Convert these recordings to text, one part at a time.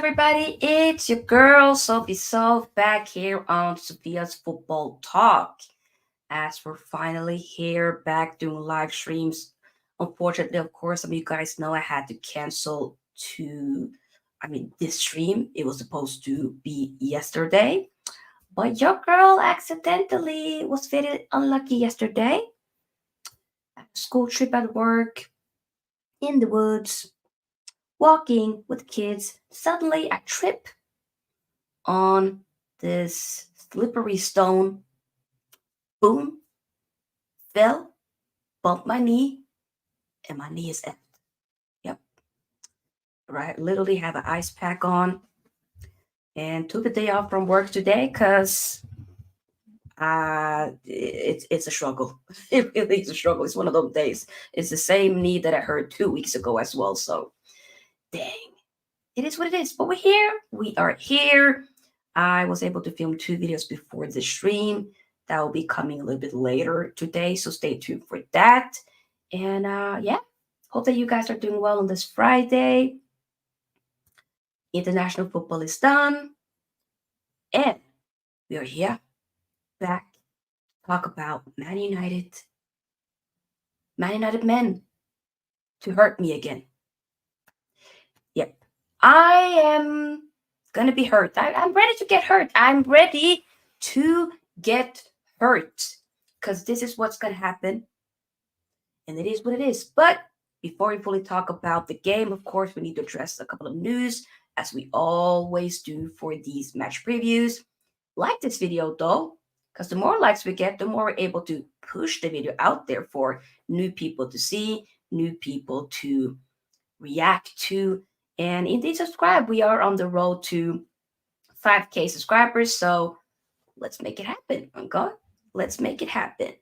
everybody? It's your girl Sophie back here on Sofia's Football Talk. As we're finally here back doing live streams. Unfortunately, of course, some of you guys know I had to cancel this stream. It was supposed to be yesterday, but your girl accidentally was very unlucky yesterday. At a school trip at work, in the woods, walking with kids. Suddenly, I trip on this slippery stone. Boom, fell, bumped my knee, and my knee is effed. Yep, right. Literally have an ice pack on and took the day off from work today because it's a struggle. It really is a struggle. It's one of those days. It's the same knee that I hurt 2 weeks ago as well. So, dang, it is what it is. But we're here. We are here. I was able to film 2 videos before the stream. That will be coming a little bit later today, so stay tuned for that. And yeah, hope that you guys are doing well on this Friday. International football is done, and we are here back to talk about Man United. Man United men to hurt me again. Yep, I am gonna be hurt. I'm ready to get hurt. I'm ready to get hurt because this is what's gonna happen, and it is what it is. But before we fully talk about the game, of course, we need to address a couple of news as we always do for these match previews. Like this video though, because the more likes we get, the more we're able to push the video out there for new people to see, new people to react to, and indeed subscribe. We are on the road to 5K subscribers, so let's make it happen. Okay, let's make it happen.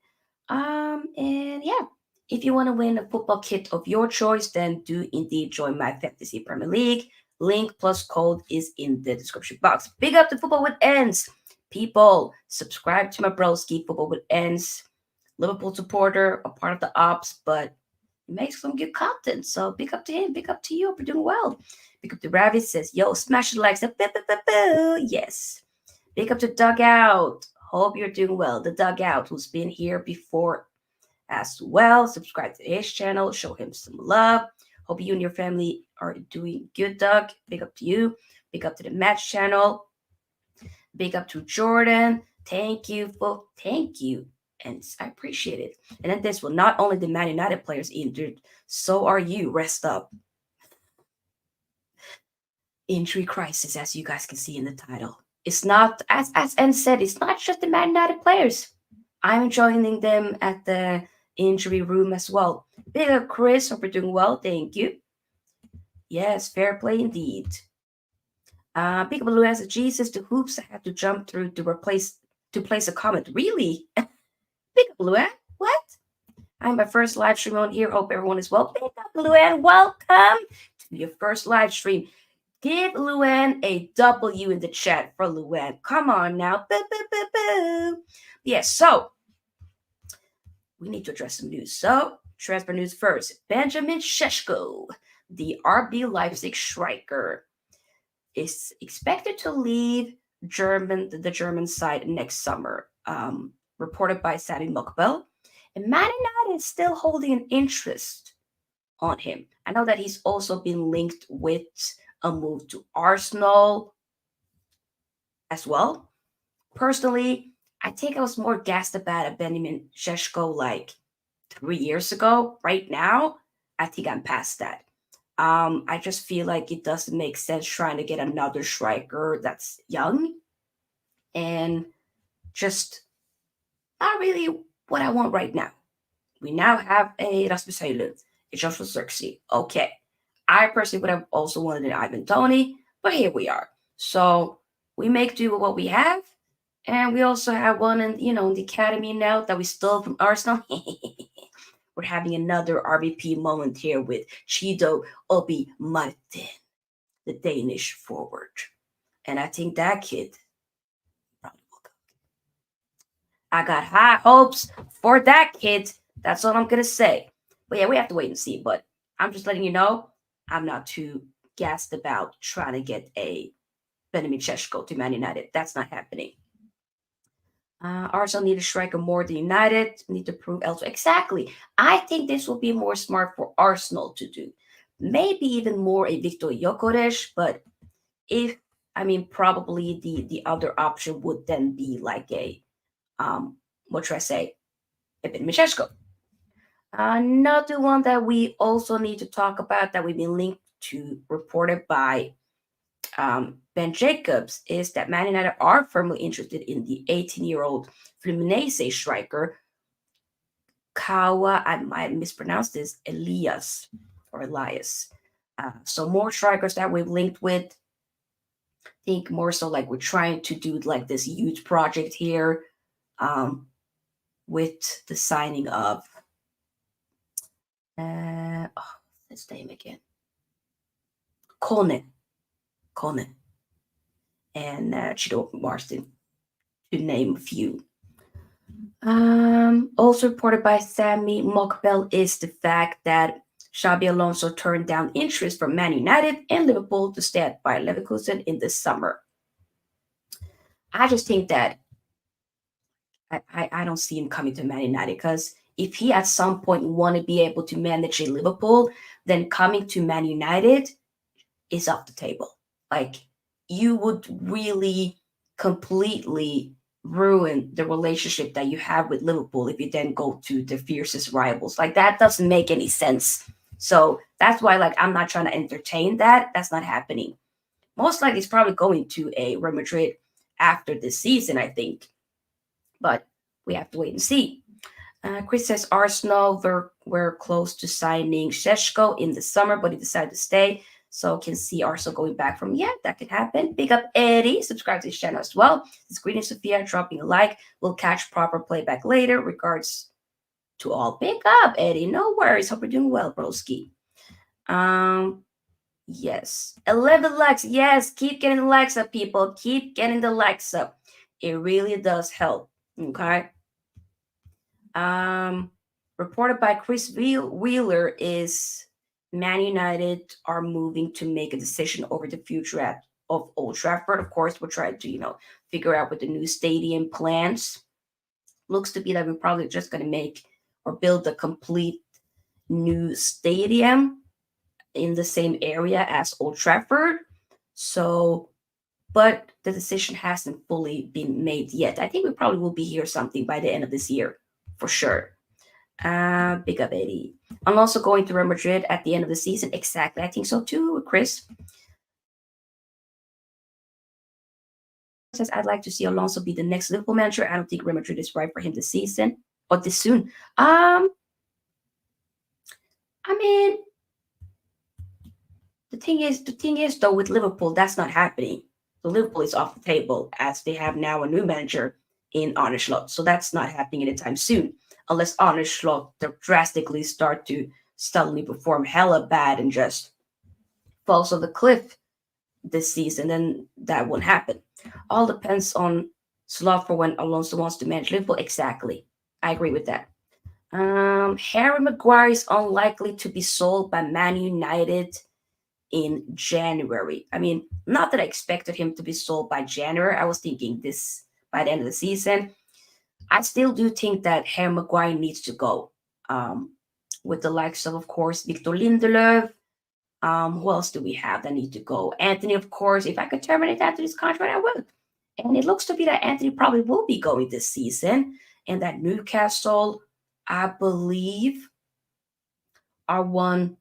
And yeah, if you want to win a football kit of your choice, then do indeed join my Fantasy Premier League. Link plus code is in the description box. Big up to Football with Ends. People, subscribe to my broski, Football with Ends. Liverpool supporter, a part of the ops, but makes some good content. So big up to him, big up to you. We're doing well. Big up to Ravi says, yo, smash the likes. Yes. Big up to Dugout. Hope you're doing well. The Dugout, who's been here before as well. Subscribe to his channel. Show him some love. Hope you and your family are doing good, Doug. Big up to you. Big up to the Match channel. Big up to Jordan. Thank you. And I appreciate it. And then this will not only the Man United players injured, so are you. Rest up. Injury crisis, as you guys can see in the title. It's not, as N said, it's not just the Man United players. I'm joining them at the injury room as well. Big up, Chris. Hope you're doing well. Thank you. Yes, fair play indeed. Big up, Blue as Jesus. The hoops I had to jump through to place a comment. Really? Big up, Blue. What? I'm my first live stream on here. Hope everyone is well. Big up, Luan. Welcome to your first live stream. Give Luan a W in the chat for Luan. Come on now. Yes, so we need to address some news. So, transfer news first. Benjamin Šeško, the RB Leipzig striker, is expected to leave the German side next summer. Reported by Sami Mokbel. And Man United is still holding an interest on him. I know that he's also been linked with a move to Arsenal as well. Personally, I think I was more gassed about Benjamin Šeško like 3 years ago. Right now, I think I'm past that. I just feel like it doesn't make sense trying to get another striker that's young and just not really what I want right now. We now have a Rasmus Hojlund, a Joshua Zirkzee. Okay. I personally would have also wanted an Ivan Toney, but here we are. So we make do with what we have. And we also have one in the academy now that we stole from Arsenal. We're having another RBP moment here with Chido Obi Martin, the Danish forward. And I think that kid probably will go. I got high hopes for that kid. That's all I'm going to say. But yeah, we have to wait and see. But I'm just letting you know, I'm not too gassed about trying to get a Benjamin Šeško to Man United. That's not happening. Arsenal need a striker more than United. Need to prove elsewhere. Exactly. I think this will be more smart for Arsenal to do. Maybe even more a Victor Gyökeres, but probably the other option would then be like a what should I say? A Benjamin Šeško. Another one that we also need to talk about that we've been linked to, reported by Ben Jacobs, is that Man United are firmly interested in the 18-year-old Fluminense striker Kawa. I might mispronounce this, Elias or Elias. So more strikers that we've linked with. I think more so like we're trying to do like this huge project here with the signing of his name again. Conan. And Chido Marston, to name a few. Also reported by Sammy Mokbel is the fact that Xabi Alonso turned down interest from Man United and Liverpool to stay at Bayer Leverkusen in the summer. I just think that I don't see him coming to Man United, because if he at some point want to be able to manage a Liverpool, then coming to Man United is off the table. Like, you would really completely ruin the relationship that you have with Liverpool if you then go to the fiercest rivals. Like, that doesn't make any sense. So that's why, like, I'm not trying to entertain that. That's not happening. Most likely, he's probably going to a Real Madrid after this season, I think. But we have to wait and see. Chris says Arsenal were close to signing Šeško in the summer, but he decided to stay. So can see Arsenal going back from, yeah, that could happen. Big up Eddie. Subscribe to his channel as well. It's greeting Sofia, dropping a like. We'll catch proper playback later. Regards to all. Big up, Eddie. No worries. Hope you're doing well, broski. Yes. 11 likes. Yes, keep getting the likes up, people. Keep getting the likes up. It really does help. Okay. Reported by Chris Wheeler is Man United are moving to make a decision over the future of Old Trafford. Of course, we're trying to, figure out what the new stadium plans. Looks to be that we're probably just going to make or build a complete new stadium in the same area as Old Trafford. So, but the decision hasn't fully been made yet. I think we probably will be here something by the end of this year, for sure. Big up, Eddie. I'm also going to Real Madrid at the end of the season. Exactly. I think so too, Chris. Says I'd like to see Alonso be the next Liverpool manager. I don't think Real Madrid is right for him this season or this soon. I mean, the thing is though, with Liverpool, that's not happening. So Liverpool is off the table as they have now a new manager in Arne Slot. So that's not happening anytime soon, unless Arne Slot drastically start to suddenly perform hella bad and just falls off the cliff this season, then that won't happen. All depends on Slot for when Alonso wants to manage Liverpool. Exactly. I agree with that. Harry Maguire is unlikely to be sold by Man United in January. I mean, not that I expected him to be sold by January. I was thinking this by the end of the season. I still do think that Harry Maguire needs to go. With the likes of course, Victor Lindelöf. Who else do we have that need to go? Anthony, of course. If I could terminate Anthony's contract, I would. And it looks to be that Anthony probably will be going this season. And that Newcastle, I believe, are one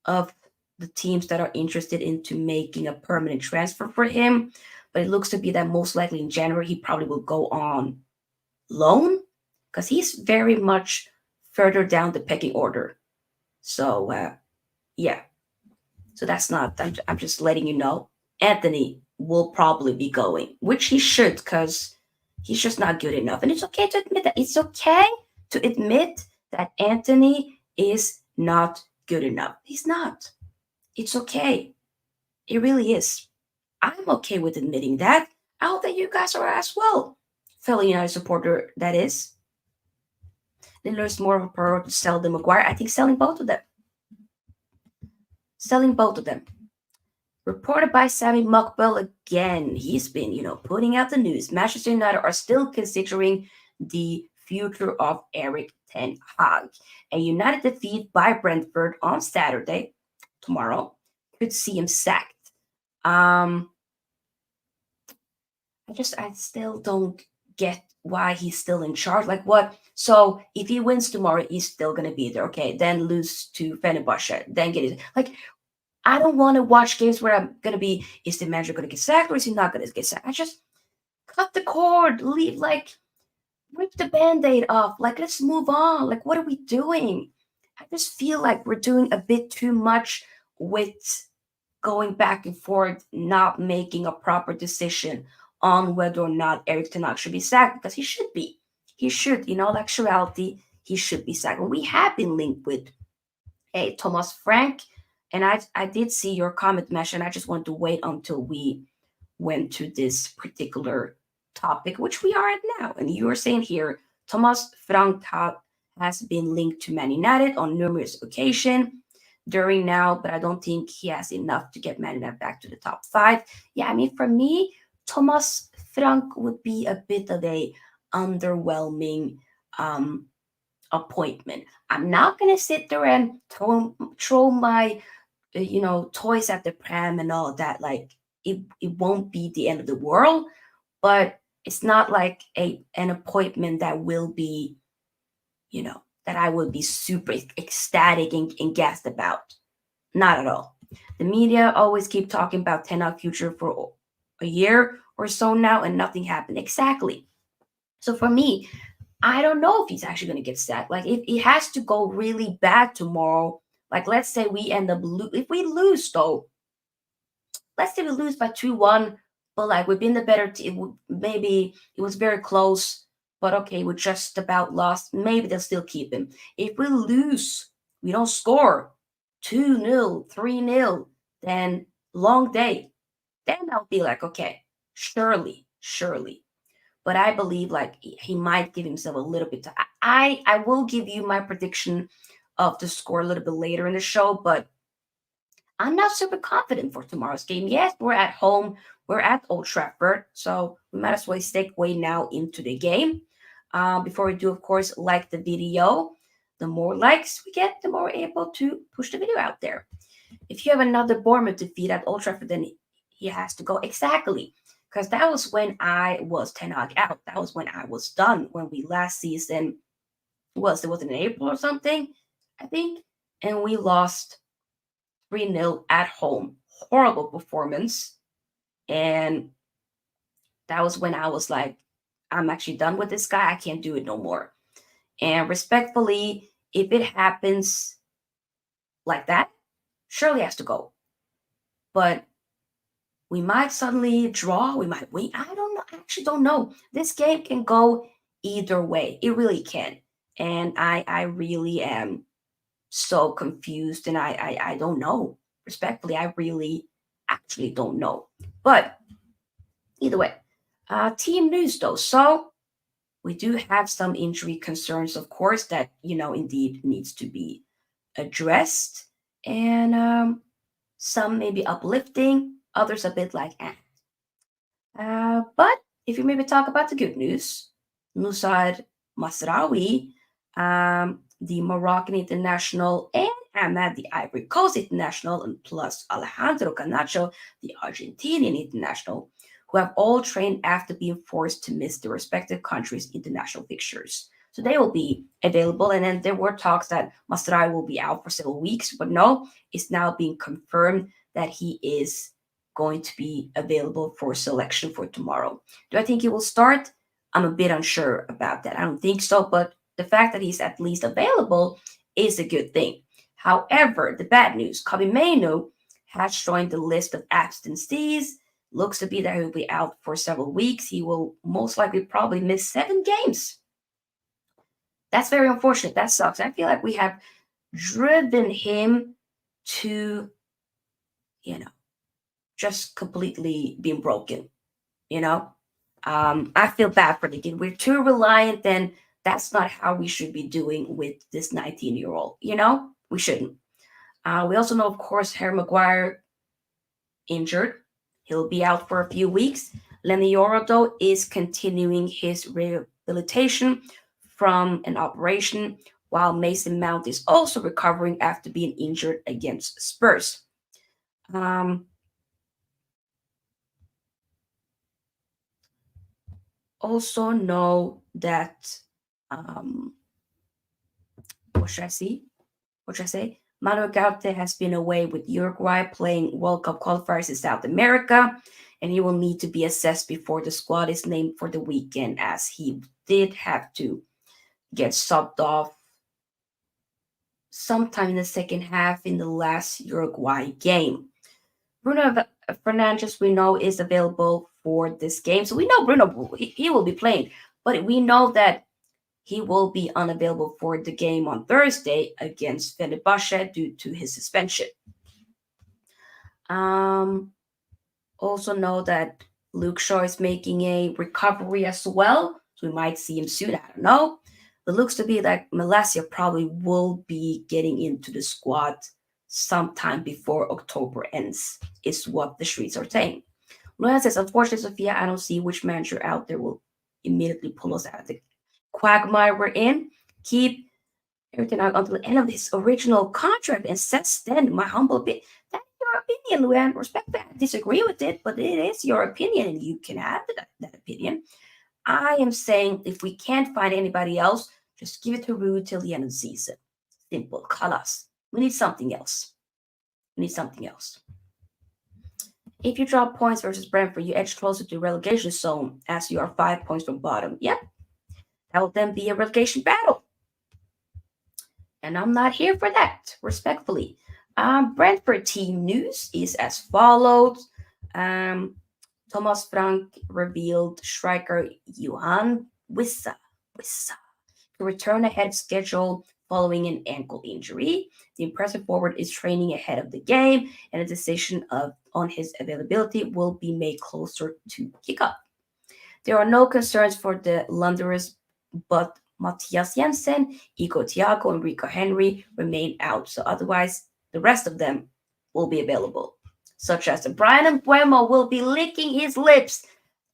of the teams that are interested into making a permanent transfer for him. But it looks to be that most likely in January, he probably will go on loan, because he's very much further down the pecking order. So, yeah. So that's not, I'm just letting you know. Anthony will probably be going, which he should, because he's just not good enough. And it's okay to admit that. It's okay to admit that Anthony is not good enough. He's not. It's okay. It really is. I'm okay with admitting that. I hope that you guys are as well. Fellow United supporter, that is. Then there's more of a priority to sell the Maguire. I think selling both of them. Reported by Sammy Muckbell again. He's been, putting out the news. Manchester United are still considering the future of Eric Ten Hag. A United defeat by Brentford on Saturday, tomorrow, could see him sacked. Um, I still don't get why he's still in charge. Like what? So if he wins tomorrow, he's still gonna be there. Okay, then lose to Fenerbahce, then get it. Like I don't want to watch games where I'm gonna be. Is the manager gonna get sacked or is he not gonna get sacked? I just cut the cord. Leave like rip the band-aid off. Like let's move on. Like what are we doing? I just feel like we're doing a bit too much with going back and forth, not making a proper decision on whether or not Eric Ten Hag should be sacked because he should be. He should, in all actuality, he should be sacked. And we have been linked with Thomas Frank, and I did see your comment, Mesh, and I just wanted to wait until we went to this particular topic, which we are at now. And you are saying here, Thomas Frank has been linked to Man United on numerous occasions during now, but I don't think he has enough to get Man United back to the top five. Yeah, I mean, for me, Thomas Frank would be a bit of a underwhelming appointment. I'm not gonna sit there and throw my toys at the pram and all that. Like it won't be the end of the world, but it's not like an appointment that will be, that I would be super ecstatic and gassed about. Not at all. The media always keep talking about Ten Hag future for a year or so now, and nothing happened. Exactly. So for me, I don't know if he's actually going to get sacked. Like, if it has to go really bad tomorrow, like, let's say we end up, if we lose, though, let's say we lose by 2-1, but like, we've been the better team. Maybe it was very close, but okay, we just about lost. Maybe they'll still keep him. If we lose, we don't score 2-0, 3-0, then long day. Then I'll be like, okay, surely. But I believe like he might give himself a little bit. I will give you my prediction of the score a little bit later in the show, but I'm not super confident for tomorrow's game. Yes, we're at home, we're at Old Trafford, so we might as well segue now into the game. Before we do, of course, like the video. The more likes we get, the more we're able to push the video out there. If you have another Bournemouth defeat at Old Trafford, then he has to go. Exactly. Because that was when I was Ten Hag out. That was when I was done. When we last season it was in April or something, I think. And we lost 3-0 at home. Horrible performance. And that was when I was like, I'm actually done with this guy. I can't do it no more. And respectfully, if it happens like that, surely has to go. But we might suddenly draw. We might win. I don't know. I actually don't know. This game can go either way. It really can. And I really am so confused and I don't know. Respectfully, I really actually don't know. But either way, team news though. So we do have some injury concerns, of course, that indeed needs to be addressed. And some maybe uplifting, others a bit like but if you maybe talk about the good news, Nusad Mazraoui, the Moroccan international, and Ahmad, the Ivory Coast international, and plus Alejandro Canacho, the Argentinian international, who have all trained after being forced to miss their respective countries' international fixtures. So they will be available. And then there were talks that Mazraoui will be out for several weeks, but no, it's now being confirmed that he is going to be available for selection for tomorrow. Do I think he will start? I'm a bit unsure about that. I don't think so, but the fact that he's at least available is a good thing. However, the bad news, Casemiro has joined the list of absentees. Looks to be that he'll be out for several weeks. He will most likely probably miss 7 games. That's very unfortunate. That sucks. I feel like we have driven him to, just completely being broken. I feel bad for the kid. We're too reliant, and that's not how we should be doing with this 19-year-old. We shouldn't. We also know, of course, Harry Maguire injured. He'll be out for a few weeks. Lenioro, though, is continuing his rehabilitation from an operation, while Mason Mount is also recovering after being injured against Spurs. Also know that what should I see? What should I say? Manuel Ugarte has been away with Uruguay playing World Cup qualifiers in South America, and he will need to be assessed before the squad is named for the weekend, as he did have to get subbed off sometime in the second half in the last Uruguay game. Bruno Fernandes, we know, is available for this game. So we know Bruno, he will be playing, but we know that he will be unavailable for the game on Thursday against Fenerbahce due to his suspension. Also know that Luke Shaw is making a recovery as well, so we might see him soon. I don't know. But looks to be like Malacia probably will be getting into the squad sometime before October ends, is what the streets are saying. Luan says, unfortunately, Sofia, I don't see which manager out there will immediately pull us out of the quagmire we're in. Keep everything out until the end of his original contract, and since then, my humble opinion. That's your opinion, Luan. Respect that. I disagree with it, but it is your opinion, and you can have that opinion. I am saying if we can't find anybody else, just give it to Ruud till the end of the season. Simple. Kalas. We need something else. We need something else. If you drop points versus Brentford, you edge closer to relegation zone as you are 5 points from bottom. Yep. That will then be a relegation battle. And I'm not here for that, respectfully. Brentford team news is as follows. Thomas Frank revealed striker Johan Wissa to return ahead of schedule following an ankle injury. The impressive forward is training ahead of the game, and a decision on his availability will be made closer to kickoff. There are no concerns for the Londoners, but Matthias Jensen, Iko Thiago, and Rico Henry remain out. So otherwise, the rest of them will be available, such as Brian Mbeumo will be licking his lips.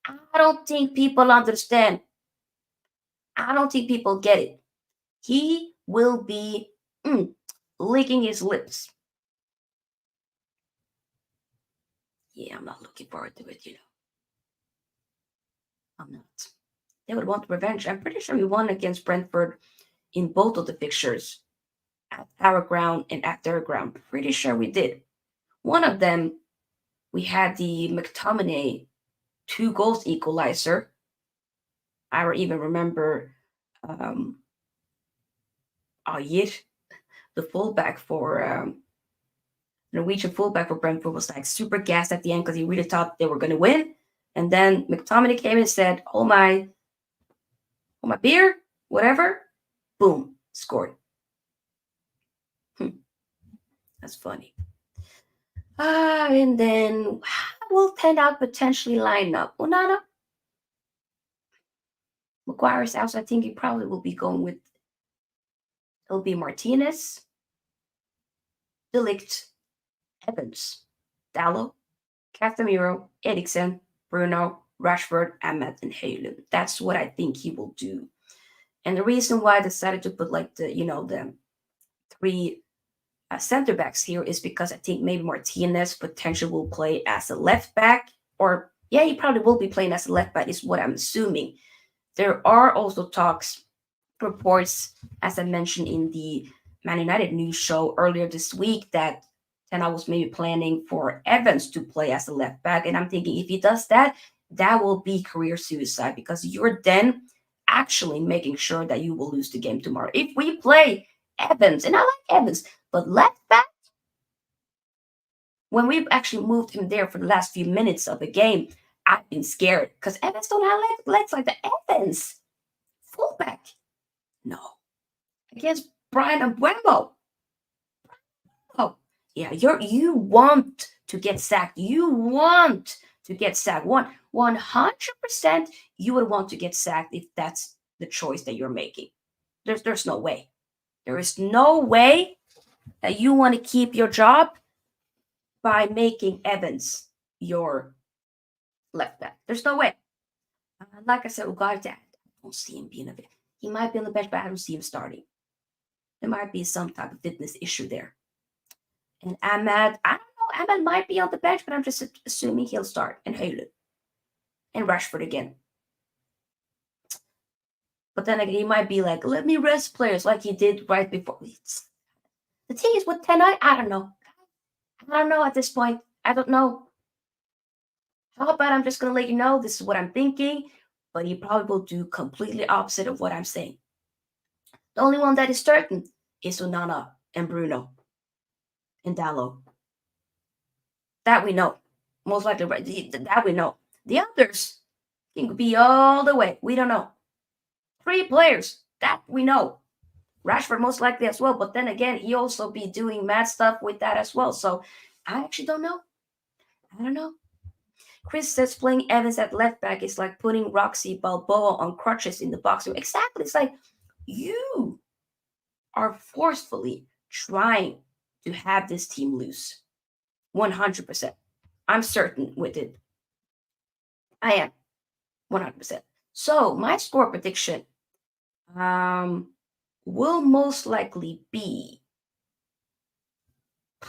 I don't think people understand. I don't think people get it. He will be licking his lips. Yeah, I'm not looking forward to it, I'm not. They would want revenge. I'm pretty sure we won against Brentford in both of the fixtures, at our ground and at their ground. Pretty sure we did. One of them, we had the McTominay 2 goals equalizer. I even remember Ayir, the fullback for Norwegian fullback for Brentford, was like super gassed at the end because he really thought they were going to win. And then McTominay came and said, "Oh my beer, whatever." Boom, scored. That's funny. And then we'll Ten Hag potentially line up Onana. Maguire's out, so I think he probably will be going with. It'll be Martinez, De Ligt, Evans, Dallo, Casemiro, Eriksen, Bruno, Rashford, Ahmed, and Hojlund. That's what I think he will do. And the reason why I decided to put like the 3 center backs here is because I think maybe Martinez potentially will play as a left back, or yeah, he probably will be playing as a left back, is what I'm assuming. There are also reports, as I mentioned in the Man United news show earlier this week, that Ten Hag was maybe planning for Evans to play as a left back. And I'm thinking if he does that, that will be career suicide, because you're then actually making sure that you will lose the game tomorrow. If we play Evans, and I like Evans, but left back, when we've actually moved him there for the last few minutes of the game, I've been scared because Evans don't have legs like the Evans fullback. No. Against Brian Mbeumo. Oh, yeah, you want to get sacked. You want to get sacked. 100% you would want to get sacked if that's the choice that you're making. There's no way. There is no way that you want to keep your job by making Evans your left back. There's no way. Like I said, Ugarte, I don't see him being a bit. He might be on the bench, but I don't see him starting. There might be some type of fitness issue there. And Ahmad, I don't know. Ahmad might be on the bench, but I'm just assuming he'll start. And Hojlund. And Rashford again. But then again, he might be like, let me rest players like he did right before. The thing is with 10, I don't know. I don't know at this point. I don't know. How about I'm just going to let you know this is what I'm thinking, but he probably will do completely opposite of what I'm saying. The only one that is certain is Onana and Bruno and Dallo. That we know. Most likely, right? That we know. The others can be all the way. We don't know. 3 players. That we know. Rashford most likely as well. But then again, he also be doing mad stuff with that as well. So I actually don't know. I don't know. Chris says playing Evans at left back is like putting Roxy Balboa on crutches in the box. Exactly. It's like you are forcefully trying to have this team lose. 100%. I'm certain with it. I am. 100%. So my score prediction will most likely be, I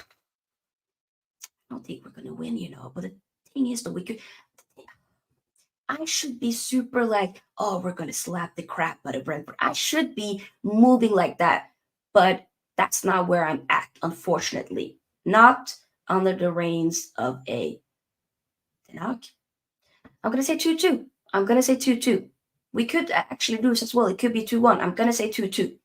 don't think we're going to win, but the thing is that I should be super like, oh, we're going to slap the crap out of Brentford. I should be moving like that, but that's not where I'm at, unfortunately. Not under the reins of a Tenag. I'm going to say 2-2. I'm going to say 2-2. We could actually lose as well. It could be 2-1. I'm going to say 2-2.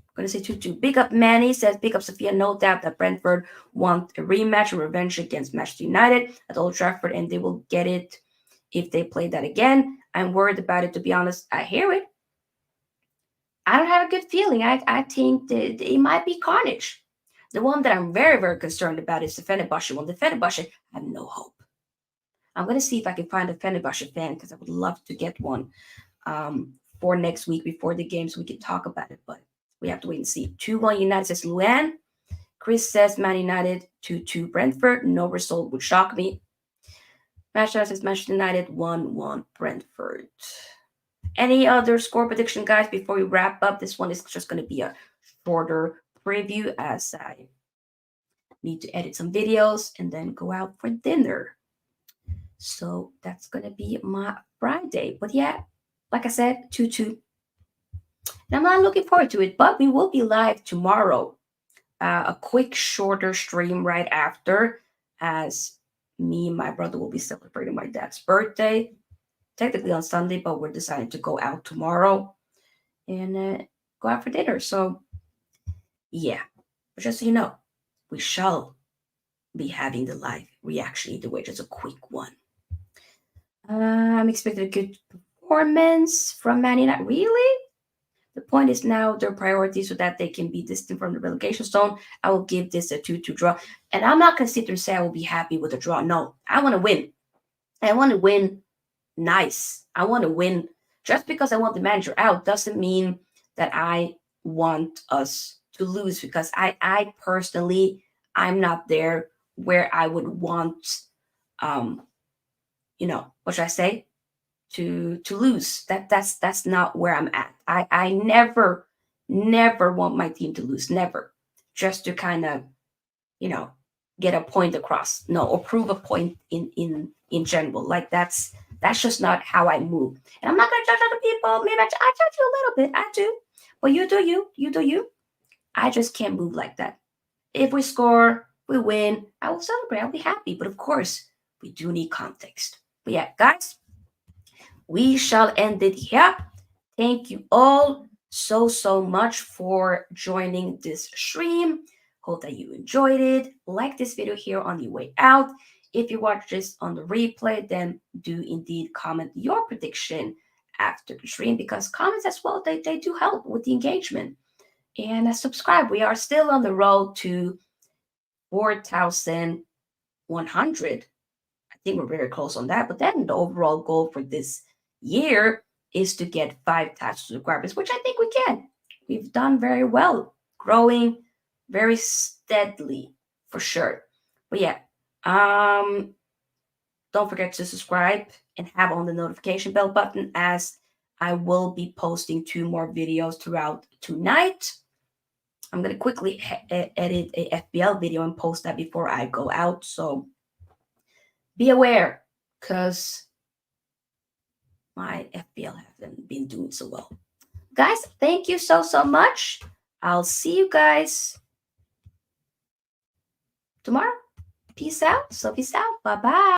I'm going to say 2-2. Big up Manny says, big up Sofia. No doubt that Brentford want a rematch and revenge against Manchester United at Old Trafford, and they will get it if they play that again. I'm worried about it, to be honest. I hear it. I don't have a good feeling. I think that it might be carnage. The one that I'm very, very concerned about is the Fenerbahce one. The Fenerbahce, I have no hope. I'm going to see if I can find a Fenerbahce fan because I would love to get one for next week before the game so we can talk about it. But we have to wait and see. 2-1 United says Luan. Chris says Man United 2-2 Brentford. No result would shock me. Manchester says Manchester United 1-1 Brentford. Any other score prediction, guys, before we wrap up? This one is just going to be a shorter preview as I need to edit some videos and then go out for dinner. So that's going to be my Friday. But yeah, like I said, 2-2. And I'm not looking forward to it, but we will be live tomorrow. A quick, shorter stream right after, as me and my brother will be celebrating my dad's birthday. Technically on Sunday, but we're deciding to go out tomorrow and go out for dinner. So, yeah. But just so you know, we shall be having the live reaction either way, just a quick one. I'm expecting a good performance from Man United. Really? The point is now their priority so that they can be distant from the relegation zone. I will give this a 2-2 draw. And I'm not going to sit there and say I will be happy with a draw. No, I want to win. I want to win nice. I want to win. Just because I want the manager out doesn't mean that I want us to lose, because I personally, I'm not there where I would want, what should I say? To lose. That's not where I'm at. I never want my team to lose. Never. Just to kind of, get a point across. No, or prove a point in general. Like that's just not how I move. And I'm not gonna judge other people. Maybe I judge you a little bit. I do. But you do you. You do you. I just can't move like that. If we score, we win, I will celebrate. I'll be happy. But of course, we do need context. But yeah, guys, we shall end it here. Thank you all so much for joining this stream. Hope that you enjoyed it. Like this video here on the way out. If you watch this on the replay, then do indeed comment your prediction after the stream, because comments as well, they do help with the engagement. And subscribe. We are still on the road to 4,100. I think we're very close on that. But then the overall goal for this year is to get 5,000 subscribers, which I think we can. We've done very well growing very steadily for sure. But yeah, don't forget to subscribe and have on the notification bell button, as I will be posting 2 more videos throughout tonight. I'm going to quickly edit a FPL video and post that before I go out. So be aware, because my FPL haven't been doing so well. Guys, thank you so much. I'll see you guys tomorrow. Peace out. So peace out. Bye-bye.